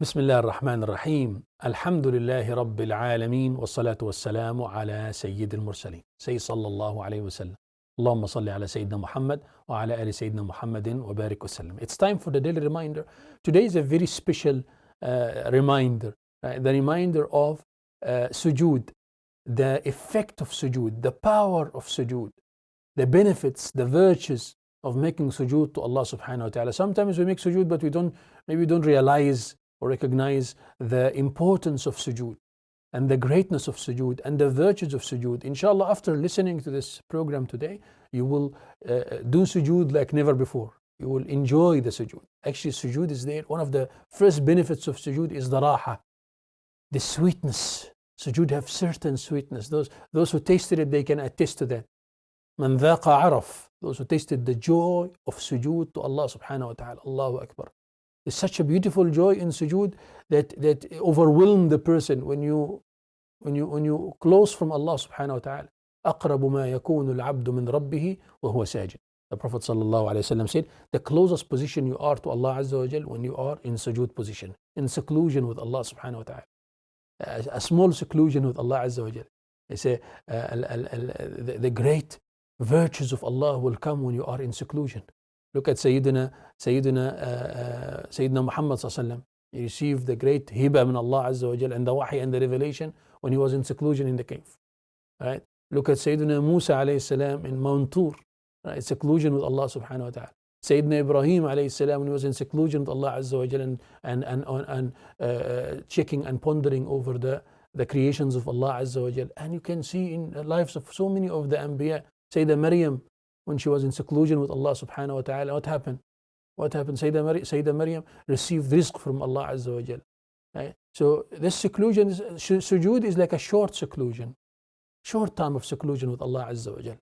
بسم الله الرحمن الرحيم. الحمد لله رب العالمين والصلاة والسلام على سيد المرسلين صلى الله عليه وسلم. اللهم صل على سيدنا محمد وعلى آل سيدنا محمد وبارك وسلم. It's time for the daily reminder. Today is a very special reminder. The reminder of sujood, the effect of sujood, the power of sujood, the benefits, the virtues of making sujood to Allah subhanahu wa ta'ala. Sometimes we make sujood but we don't realize or recognize the importance of sujood and the greatness of sujood and the virtues of sujood. Inshallah, after listening to this program today, you will do sujood like never before. You will enjoy the sujood. Actually, sujood is there. One of the first benefits of sujood is the raha, the sweetness. Sujood have certain sweetness. Those who tasted it, they can attest to that. Man dhaqa araf. Those who tasted the joy of sujood to Allah subhanahu wa ta'ala. Allahu Akbar. There's such a beautiful joy in sujood that overwhelms the person when you close from Allah subhanahu wa ta'ala. أقرب ما يكون العبد من ربه وهو ساجد. The Prophet sallallahu alaihi wasallam said, the closest position you are to Allah azza wa jal when you are in sujood position, in seclusion with Allah subhanahu wa ta'ala. A small seclusion with Allah azza wa jal. They say the great virtues of Allah will come when you are in seclusion. Look at Sayyidina Muhammad sallallahu alaihi wasallam. He received the great hiba min Allah azza wa jal and the wahi and the revelation when he was in seclusion in the cave. Right? Look at Sayyidina Musa alayhi salam in Mount Tur, right? Seclusion with Allah subhanahu wa ta'ala. Sayyidina Ibrahim alayhi salam when he was in seclusion with Allah azza wa jal and checking and pondering over the creations of Allah azza wa jal. And you can see in the lives of so many of the Anbiya. Sayyidina Maryam, when she was in seclusion with Allah subhanahu wa ta'ala, what happened? Sayyidina Maryam received rizq from Allah azza wa jal. Right? So this seclusion, sujood is like a short seclusion, short time of seclusion with Allah azza wa jal.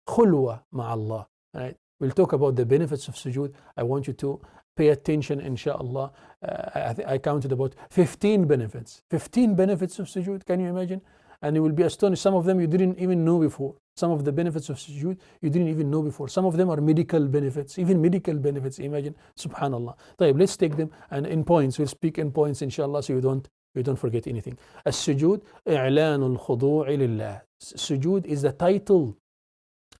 Khulwa ma'allah. Right? We'll talk about the benefits of sujood. I want you to pay attention, inshallah. I counted about 15 benefits. 15 benefits of sujood, can you imagine? And you will be astonished. Some of them you didn't even know before. Some of the benefits of sujood you didn't even know before. Some of them are medical benefits, even medical benefits. Imagine, subhanallah. طيب, let's take them and in points. We'll speak in points, inshallah, so you don't forget anything. As-sujud, i'lan al-khudu' lillah. Sujood is the title,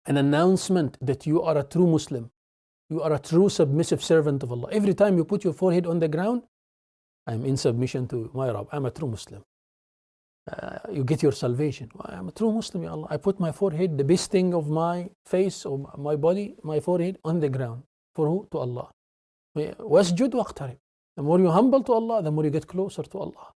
an announcement that you are a true Muslim. You are a true submissive servant of Allah. Every time you put your forehead on the ground, I'm in submission to my Rabb. I'm a true Muslim. You get your salvation. I'm a true Muslim, Ya Allah. I put my forehead, the best thing of my face or my body, my forehead on the ground. For who? To Allah. Wasjud waqtarib. The more you humble to Allah, the more you get closer to Allah.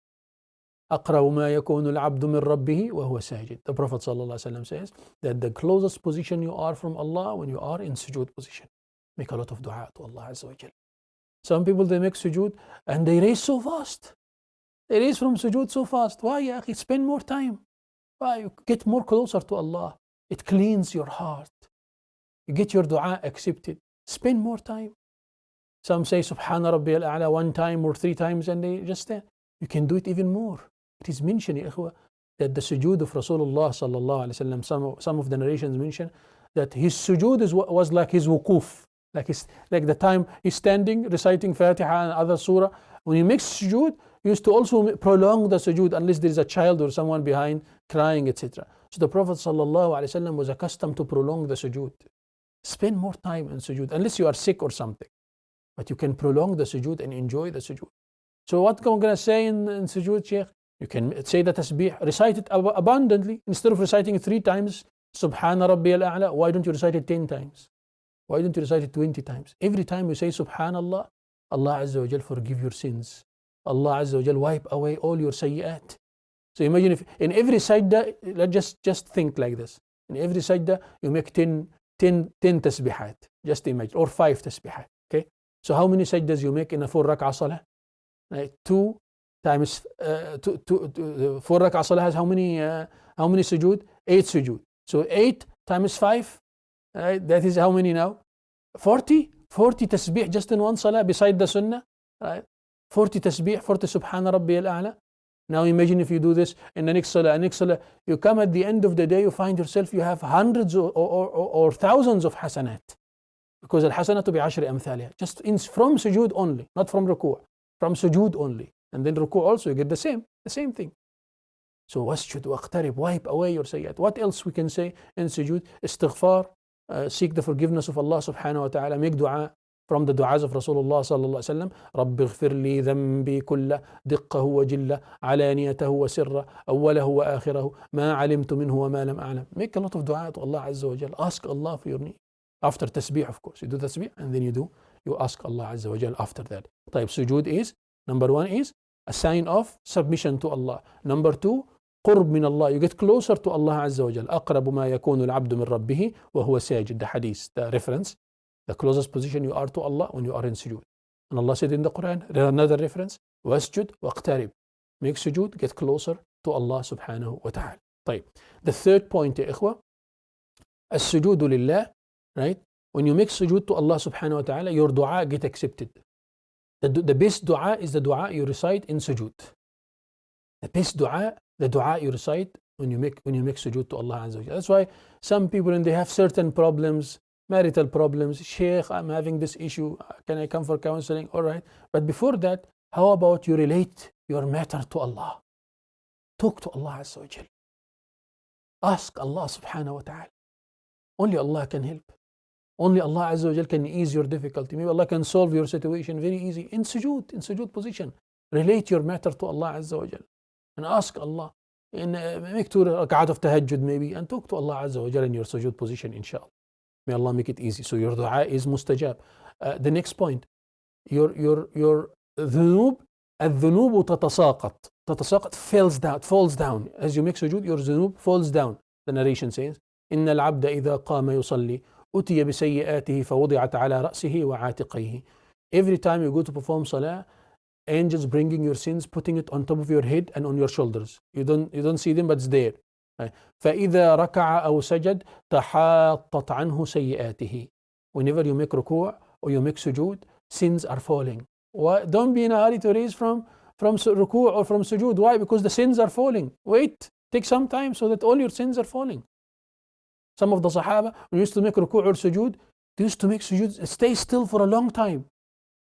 أقرب ما يكون العبد من ربه وهو ساجد. The Prophet sallallahu alaihi wasallam says that the closest position you are from Allah when you are in sujood position. Make a lot of dua to Allah azza wa jal. Some people, they make sujood and they raise so fast. They raise from sujood so fast. Why, ya akhi? Spend more time. Why? You get more closer to Allah. It cleans your heart. You get your dua accepted. Spend more time. Some say Subhana Rabbi al-A'la 1 time or 3 times and they just stand. You can do it even more. It is mentioned, ya ikhwa, that the sujood of Rasulullah sallallahu alaihi wasallam, some of the narrations mention that his sujood was like his wukuf, like the time he's standing reciting Fatiha and other surah. When he makes sujood, he used to also prolong the sujood unless there is a child or someone behind crying, etc. So the Prophet sallallahu alaihi wasallam was accustomed to prolong the sujood. Spend more time in sujood unless you are sick or something, but you can prolong the sujood and enjoy the sujood. So what I'm going to say in sujood, Sheikh? You can say the tasbih, recite it abundantly. Instead of reciting it 3 times, Subhana Rabbi al-A'la, why don't you recite it 10 times? Why don't you recite it 20 times? Every time you say Subhanallah, Allah Azza wa Jal forgive your sins. Allah Azza wa Jal wipe away all your sayyat. So imagine if in every sajda, let's just think like this. In every sajda, you make 10 tasbihat. Just imagine, or 5 tasbihat. Okay? So how many sajdas you make in a 4 rak'ah salah? Right? 2 times 4 rak'ah salah has how many sujood? 8 sujood. So 8 times 5, right? That is how many now? 40 tasbih just in one salah beside the sunnah, right? 40 tasbih, 40 subhana rabbi al-a'la. Now imagine if you do this in the next salah, you come at the end of the day, you find yourself, you have hundreds or thousands of hasanat. Because al-hasanatu bi 10 amthaliha. Just from sujood only, not from ruku', from sujood only. And then ruku also, you get the same thing. So wasjud waqtarib, wipe away your sayyat. What else we can say in sujood? Istighfar, seek the forgiveness of Allah subhanahu wa ta'ala, make dua from the du'as of Rasulullah sallallahu alaihi wasallam. Rabbi ighfir li dhanbi kulla diqqahu wa jilla alaniyatahu wa sirra awwalahu wa akhirahu ma alimtu minhu wa ma lam a'lam. Make a lot of dua to Allah azza wa jalla. Ask Allah for your need. After tasbih, of course. You do tasbih and then you ask Allah azza wa jalla after that. طيب, sujood is, number one is a sign of submission to Allah. Number two, قرب من Allah. You get closer to Allah عز وجل. أقرب ما يكون العبد من ربه وهو ساجد. The hadith, the reference, the closest position you are to Allah when you are in sujood. And Allah said in the Quran, another reference, واسجد واقترب. Make sujood, get closer to Allah subhanahu wa ta'ala. طيب. The third point يا إخوة, السجود لله, right? When you make sujood to Allah subhanahu wa ta'ala, your dua get accepted. The best dua is the dua you recite in sujood. The best dua, the dua you recite when you make sujood to Allah azza wa jalla. That's why some people, when they have certain problems, marital problems, Sheikh, I'm having this issue, can I come for counseling? All right. But before that, how about you relate your matter to Allah? Talk to Allah azza wa jalla. Ask Allah subhanahu wa ta'ala. Only Allah can help. Only Allah azza wa jalla can ease your difficulty. Maybe Allah can solve your situation very easy in sujood position. Relate your matter to Allah azza wa jalla. And ask Allah, and make 2 rak'at of tahajjud maybe, and talk to Allah azza wa jalla in your sujood position, inshallah. May Allah make it easy. So your dua is mustajab. The next point, your dhunub, الذنوب تتساقط, falls down. As you make sujood, your dhunub falls down. The narration says, إن العبد إذا قام يصلي أتي بسيئاته فوضعت على رأسه وعاتقيه. Every time you go to perform salah, angels bringing your sins, putting it on top of your head and on your shoulders. You don't see them, but it's there. فإذا ركع أو سجد تحاطت عنه سيئاته. Whenever you make ruku' or you make sujood, sins are falling. Why? Don't be in a hurry to raise from ruku' or from sujood. Why? Because the sins are falling. Wait, take some time so that all your sins are falling. Some of the Sahaba, when used to make ruku' or sujood, they used to make sujood, stay still for a long time.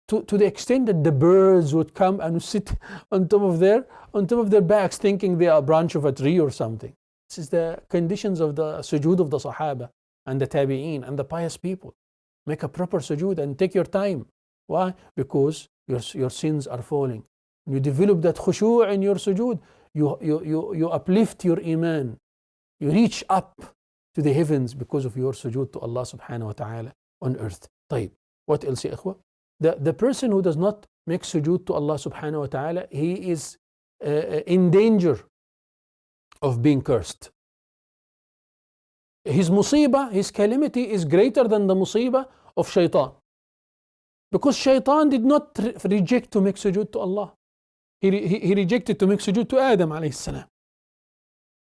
To the extent that the birds would come and sit on top of their backs, thinking they are a branch of a tree or something. This is the conditions of the sujood of the Sahaba and the Tabi'een and the pious people. Make a proper sujood and take your time. Why? Because your sins are falling. When you develop that khushu' in your sujood, you uplift your iman. You reach up to the heavens because of your sujood to Allah subhanahu wa ta'ala on earth. طيب. What else, ya ikhwa? The person who does not make sujood to Allah subhanahu wa ta'ala, he is in danger of being cursed. His musibah, his calamity is greater than the musibah of shaitan. Because shaitan did not reject to make sujood to Allah. He rejected to make sujood to Adam alayhi salam.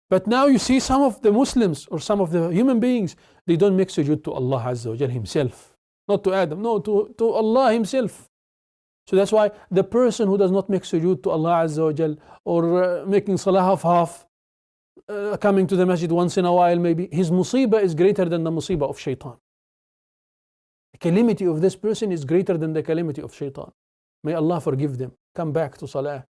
But now you see some of the Muslims or some of the human beings, they don't make sujood to Allah azza wa jalla himself. Not to Adam, no, to Allah himself. So that's why the person who does not make sujood to Allah azza wa jal, or making salah half, coming to the masjid once in a while maybe, his musibah is greater than the musibah of shaitan. The calamity of this person is greater than the calamity of shaitan. May Allah forgive them. Come back to salah.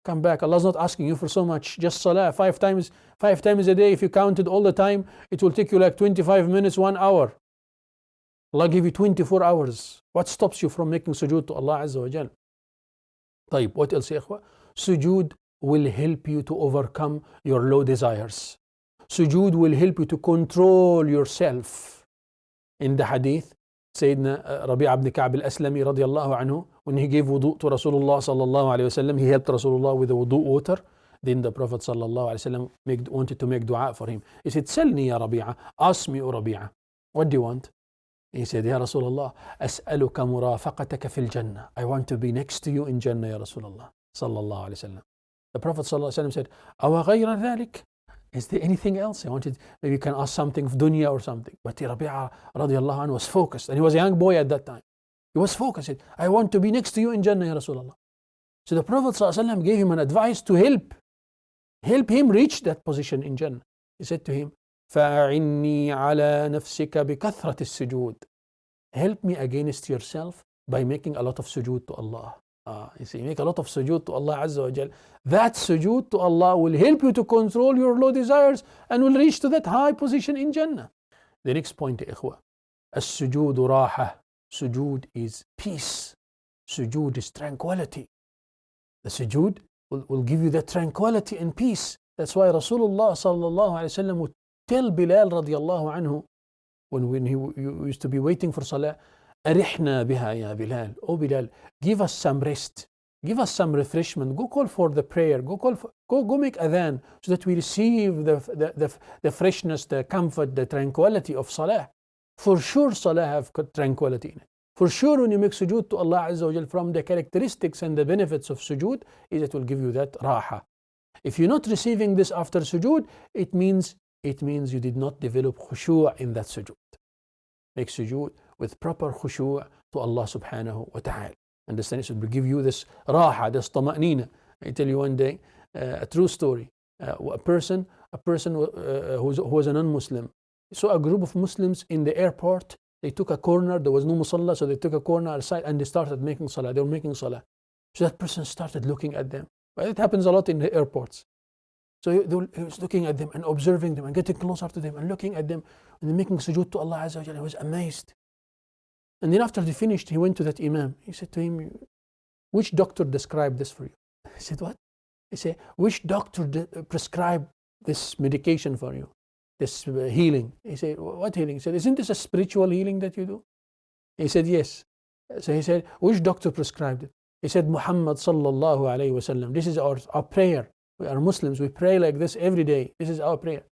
Come back. Allah's not asking you for so much. Just salah 5 times a day. If you counted all the time, it will take you like 25 minutes, 1 hour. Allah give you 24 hours. What stops you from making sujood to Allah Azza wa Jal? طيب, what else يا إخوة? Sujood will help you to overcome your low desires. Sujood will help you to control yourself. In the hadith, Sayyidina Rabi' ibn Ka'b al-Aslami radiyallahu anhu, when he gave wudu to Rasulullah sallallahu alayhi wa sallam, he helped Rasulullah with the wudu water. Then the Prophet sallallahu alayhi wa sallam wanted to make dua for him. He said, Salni ya Rabi'a, ask me, O Rabi'a, what do you want? He said, Ya Rasulullah, as'aluka murafaqataka fil jannah. I want to be next to you in Jannah, Ya Rasulullah sallallahu alayhi wa sallam. The Prophet sallallahu alayhi wa sallam said, Awa ghayra dhalik? Is there anything else? I wanted, maybe you can ask something of dunya or something. But Rabi'a radiallahu anhu was focused, and he was a young boy at that time. He was focused. He said, I want to be next to you in Jannah, Ya Rasulullah. So the Prophet sallallahu alayhi wa sallam gave him an advice to help him reach that position in Jannah. He said to him, فَأَعِنِّي عَلَى نَفْسِكَ بِكَثْرَةِ السُّجُودِ. Help me against yourself by making a lot of sujood to Allah. You see, make a lot of sujood to Allah Azza wa Jal. That sujood to Allah will help you to control your low desires and will reach to that high position in Jannah. The next point, ikhwa. As-sujood raha. Sujood is peace. Sujood is tranquility. The sujood will give you that tranquility and peace. That's why Rasulullah sallallahu alayhi wa sallam would tell Bilal radiallahu anhu, when he used to be waiting for salah, أرحنا بها يا بلال. Oh Bilal, give us some rest, give us some refreshment. Go call for the prayer. Go make adhan so that we receive the freshness, the comfort, the tranquility of salah. For sure, salah have tranquility in it. For sure, when you make sujood to Allah Azza wa Jal, from the characteristics and the benefits of sujood is it will give you that raha. If you're not receiving this after sujood, it means you did not develop khushu' in that sujood. Make sujood with proper khushu' to Allah subhanahu wa ta'ala. Understand? It will give you this raha, this tama'nina. I tell you one day a true story. A person who was a non-Muslim saw a group of Muslims in the airport. They took a corner, there was no musalla, so they took a corner aside and they started making salah. They were making salah. So that person started looking at them. But it happens a lot in the airports. So he was looking at them and observing them and getting closer to them and looking at them and then making sujood to Allah Azza wa Jalla. He was amazed. And then after they finished, he went to that imam. He said to him, which doctor described this for you? He said, what? He said, which doctor prescribed this medication for you? This healing? He said, what healing? He said, isn't this a spiritual healing that you do? He said, yes. So he said, which doctor prescribed it? He said, Muhammad sallallahu alayhi wa sallam. This is our prayer. We are Muslims. We pray like this every day. This is our prayer.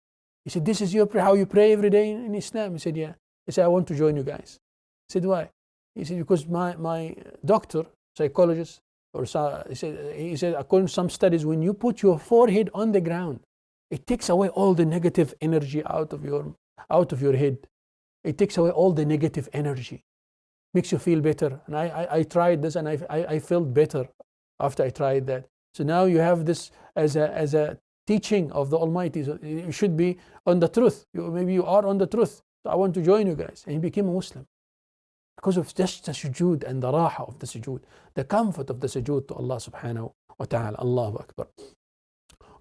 He said, this is your prayer, how you pray every day in Islam? He said, yeah. He said, I want to join you guys. He said, why? He said, because my doctor, psychologist, he said, according to some studies, when you put your forehead on the ground, it takes away all the negative energy out of your head. It takes away all the negative energy. Makes you feel better. And I tried this and I felt better after I tried that. So now you have this as a teaching of the Almighty. So you should be on the truth. Maybe you are on the truth. So I want to join you guys. And he became a Muslim. Because of just the sujood and the raha of the sujood, the comfort of the sujood to Allah subhanahu wa ta'ala. Allahu Akbar.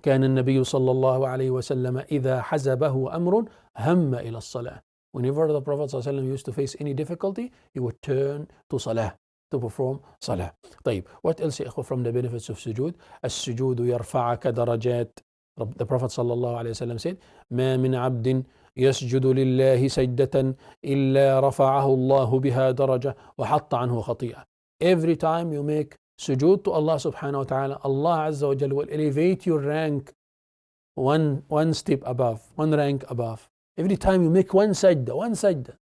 كان النبي صلى الله عليه وسلم إذا حزبه أمر هم إلى الصلاة. Whenever the Prophet صلى الله عليه وسلم used to face any difficulty, he would turn to salah, to perform salah. طيب, what else from the benefits of sujood? السجود يرفعك درجات. The Prophet صلى الله عليه وسلم said, ما من عبد يسجد لله سجدة إلا رفعه الله بها درجة وحط عنه خطيئة. Every time you make sujood to Allah subhanahu wa ta'ala, Allah Azza wa Jalla will elevate your rank one step above, one rank above. Every time you make one sajda.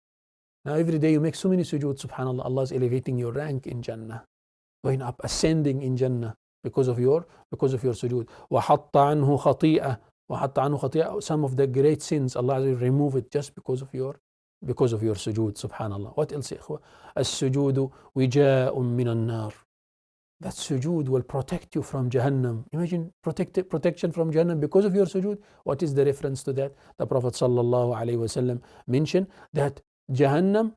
Now every day you make so many sujood, subhanAllah, Allah is elevating your rank in Jannah, going up, ascending in Jannah because of your sujood. وَحَطَّ عَنْهُ خَطِيئَةً. Some of the great sins, Allah will remove it just because of your sujood, subhanAllah. What else, ikhwa? السجود وجاء من النار. That sujood will protect you from Jahannam. Imagine protection from Jahannam because of your sujood. What is the reference to that? The Prophet sallallahu alaihi wasallam mentioned that Jahannam,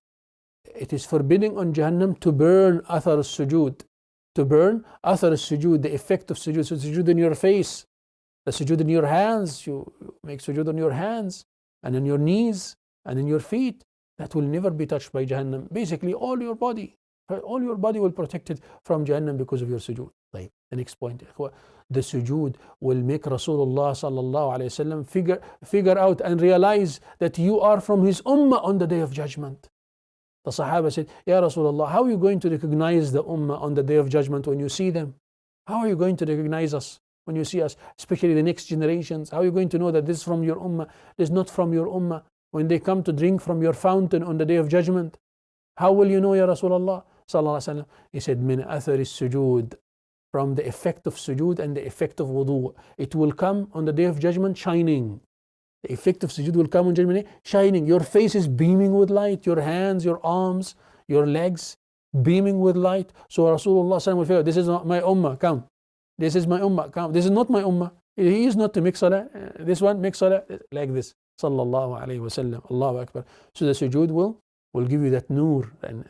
it is forbidding on Jahannam to burn athar sujood. To burn athar sujood, the effect of sujood. So sujood in your face, the sujood in your hands. You make sujood on your hands and on your knees and in your feet. That will never be touched by Jahannam. Basically, all your body will protect it from Jahannam because of your sujood. Like, the next point, the sujood will make Rasulullah sallallahu alayhi wasallam figure out and realize that you are from his ummah on the day of judgment. The Sahaba said, Ya Rasulullah, how are you going to recognize the ummah on the day of judgment when you see them? How are you going to recognize us when you see us, especially the next generations? How are you going to know that this is from your ummah, this is not from your ummah? When they come to drink from your fountain on the day of judgment, how will you know, Ya Rasulullah? He said, min athari sujood, from the effect of sujood and the effect of wudu. It will come on the day of judgment shining. The effect of sujood will come on judgment day shining. Your face is beaming with light, your hands, your arms, your legs beaming with light. So Rasulullah will feel, this is not my ummah, come. This is my ummah, come. This is not my ummah. He is not to make salah. This one makes salah like this. Sallallahu alayhi wa sallam. Allahu Akbar. So the sujood will give you that nur and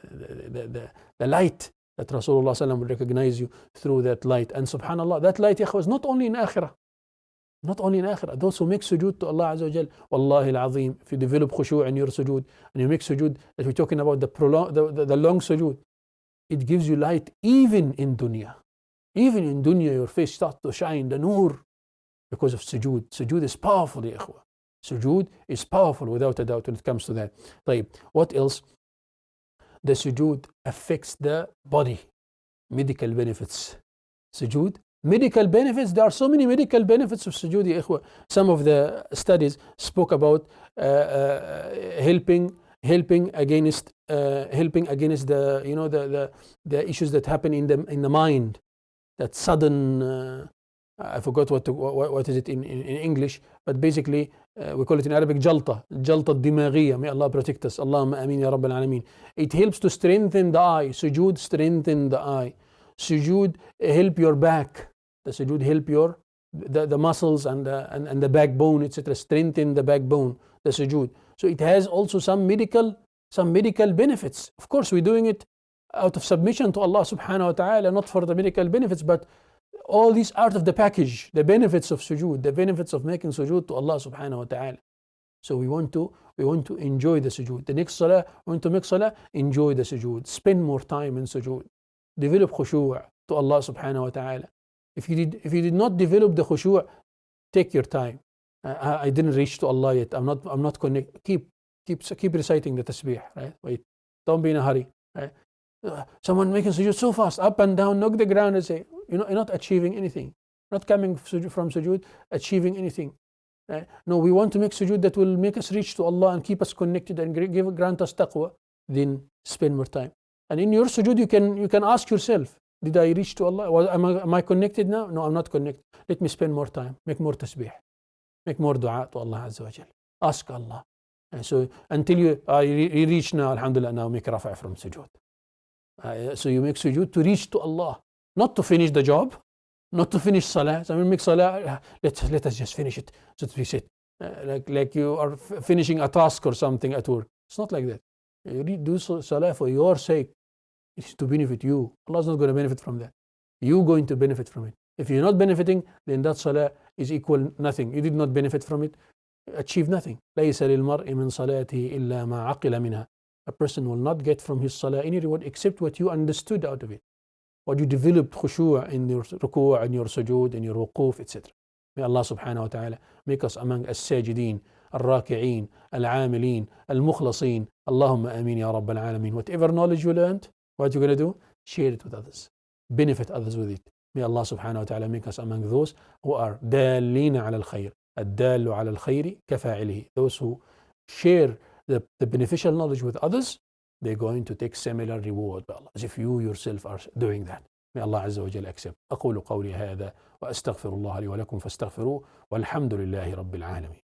the light that Rasulullah sallam will recognize you through that light. And subhanAllah, that light, ya is not only in akhirah. Not only in akhirah. Those who make sujood to Allah Azza wa Jal, wallahi al-azim, if you develop khushu' in your sujood, and you make sujood, that we're talking about the long sujood, it gives you light even in dunya. Even in dunya, your face starts to shine, the noor, because of sujood. Sujood is powerful, ya ikhwa. Sujood is powerful without a doubt when it comes to that. طيب, what else? The sujood affects the body. Medical benefits. Sujood, medical benefits. There are so many medical benefits of sujood, ya ikhwa. Some of the studies spoke about helping against the issues that happen in the mind. That sudden I forgot what is it in English, but basically we call it in Arabic jalta الدماغية. May Allah protect us. Allahumma ameen ya Rabbil Alameen. It helps to strengthen the eye. Sujood strengthen the eye. Sujood help your back. The sujood help your the muscles and the backbone, etc. Strengthen the backbone. The sujood. So it has also some medical benefits. Of course, we're doing it out of submission to Allah subhanahu wa ta'ala, not for the medical benefits, but all these out of the package, the benefits of sujood, the benefits of making sujood to Allah subhanahu wa ta'ala. So we want to enjoy the sujood. The next salah, we want to make salah, enjoy the sujood. Spend more time in sujood. Develop khushu' to Allah subhanahu wa ta'ala. If you did not develop the khushu', take your time. I didn't reach to Allah yet. I'm not connected. Keep reciting the tasbih, right? Wait. Don't be in a hurry, right? Someone making sujood so fast, up and down, knock the ground and say, you're not achieving anything. Not coming from sujood, achieving anything. Right? No, we want to make sujood that will make us reach to Allah and keep us connected and grant us taqwa. Then spend more time. And in your sujood, you can ask yourself, did I reach to Allah? Am I connected now? No, I'm not connected. Let me spend more time. Make more tasbih. Make more dua to Allah Azza wa Jal. Ask Allah. And so until you reach now, alhamdulillah, now make rafa' from sujood. So you make sujood to reach to Allah, not to finish the job, not to finish salah. So when we make salah, let us just finish it. So we sit like you are finishing a task or something at work. It's not like that. You do salah for your sake. It's to benefit you. Allah is not going to benefit from that. You're going to benefit from it. If you're not benefiting, then that salah is equal nothing. You did not benefit from it. Achieve nothing. ليس للمرء من صلاته إلا ما عقل منها. A person will not get from his salah any reward except what you understood out of it. What you developed khushu' in your ruku' and your sujood and your wuquf, etc. May Allah subhanahu wa ta'ala make us among as-sajideen, al-raki'een, al-amileen, al-mukhlasin. Allahumma ameen ya Rabbal Alameen. Whatever knowledge you learned, what you're going to do? Share it with others. Benefit others with it. May Allah subhanahu wa ta'ala make us among those who are دالين على الخير. الدال على الخير كفاعله. Those who share the beneficial knowledge with others, they're going to take similar reward by Allah, as if you yourself are doing that. May Allah Azza wa Jalla accept. أقول قولي هذا وأستغفر الله لي ولكم فاستغفروه والحمد لله رب العالمين.